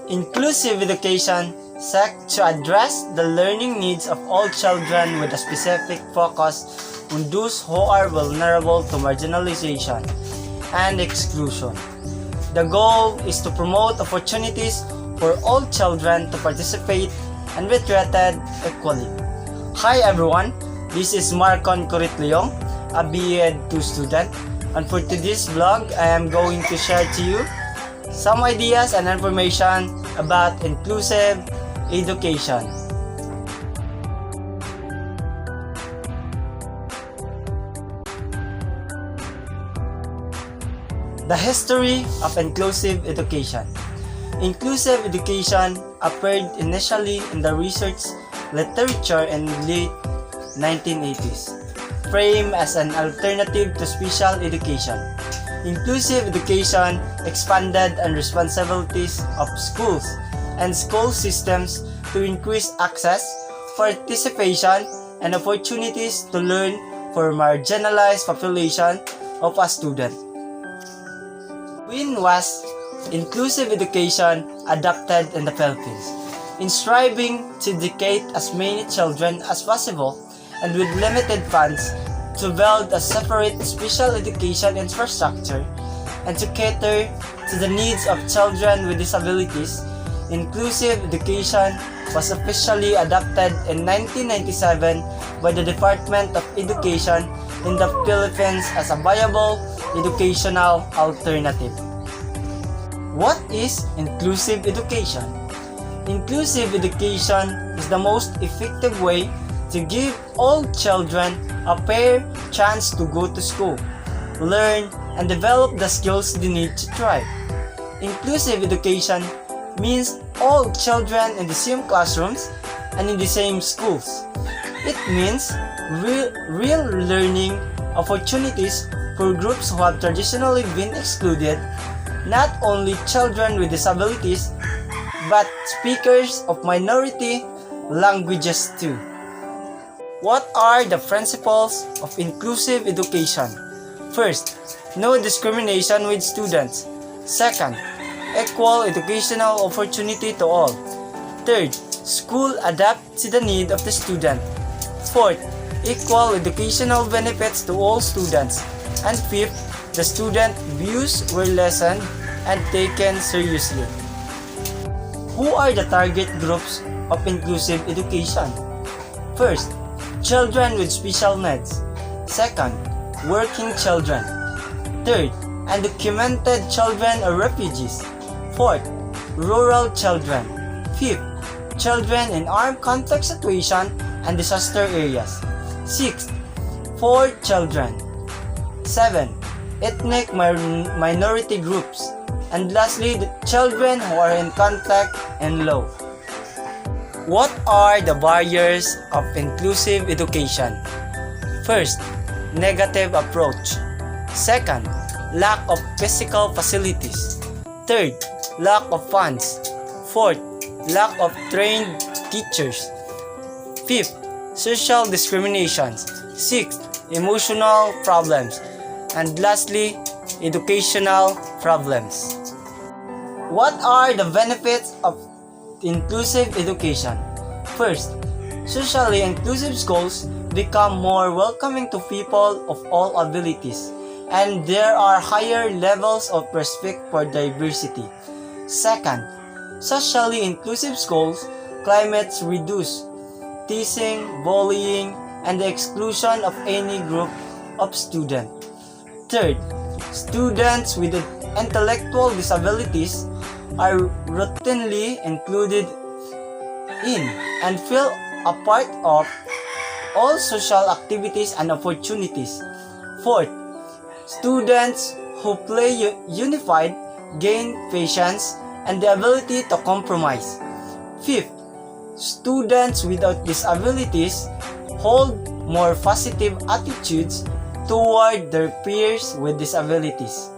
Inclusive education seeks to address the learning needs of all children with a specific focus on those who are vulnerable to marginalization and exclusion. The goal is to promote opportunities for all children to participate and be treated equally. Hi everyone, this is Marcon Coritleong, a BEd 2 student, and for today's vlog, I am going to share to you some ideas and information about inclusive education. The history of inclusive education. Inclusive education appeared initially in the research literature in late 1980s, framed as an alternative to special education. Inclusive education expanded on responsibilities of schools and school systems to increase access, participation, and opportunities to learn for marginalized population of a student. When was inclusive education adopted in the Philippines? In striving to educate as many children as possible and with limited funds, to build a separate special education infrastructure and to cater to the needs of children with disabilities, inclusive education was officially adopted in 1997 by the Department of Education in the Philippines as a viable educational alternative. What is inclusive education? Inclusive education is the most effective way to give all children a fair chance to go to school, learn, and develop the skills they need to thrive. Inclusive education means all children in the same classrooms and in the same schools. It means real learning opportunities for groups who have traditionally been excluded, not only children with disabilities, but speakers of minority languages too. What are the principles of inclusive education? First, no discrimination with students. Second, equal educational opportunity to all. Third, school adapt to the need of the student. Fourth, equal educational benefits to all students. And fifth, the student views were lessened and taken seriously. Who are the target groups of inclusive education? First, children with special needs. Second, working children. Third, undocumented children or refugees. Fourth, rural children. Fifth, children in armed conflict situation and disaster areas. Sixth, poor children. 7. Ethnic minority groups. And lastly, the children who are in conflict and low. What are the barriers of inclusive education? First, negative approach. Second, lack of physical facilities. Third, lack of funds. Fourth, lack of trained teachers. Fifth, social discriminations. Sixth, emotional problems. And lastly, educational problems. What are the benefits of inclusive education? First, socially inclusive schools become more welcoming to people of all abilities, and there are higher levels of respect for diversity. Second, socially inclusive schools climates reduce teasing, bullying, and the exclusion of any group of students. Third, students with intellectual disabilities are routinely included in and feel a part of all social activities and opportunities. Fourth, students who play unified gain patience and the ability to compromise. Fifth, students without disabilities hold more positive attitudes toward their peers with disabilities.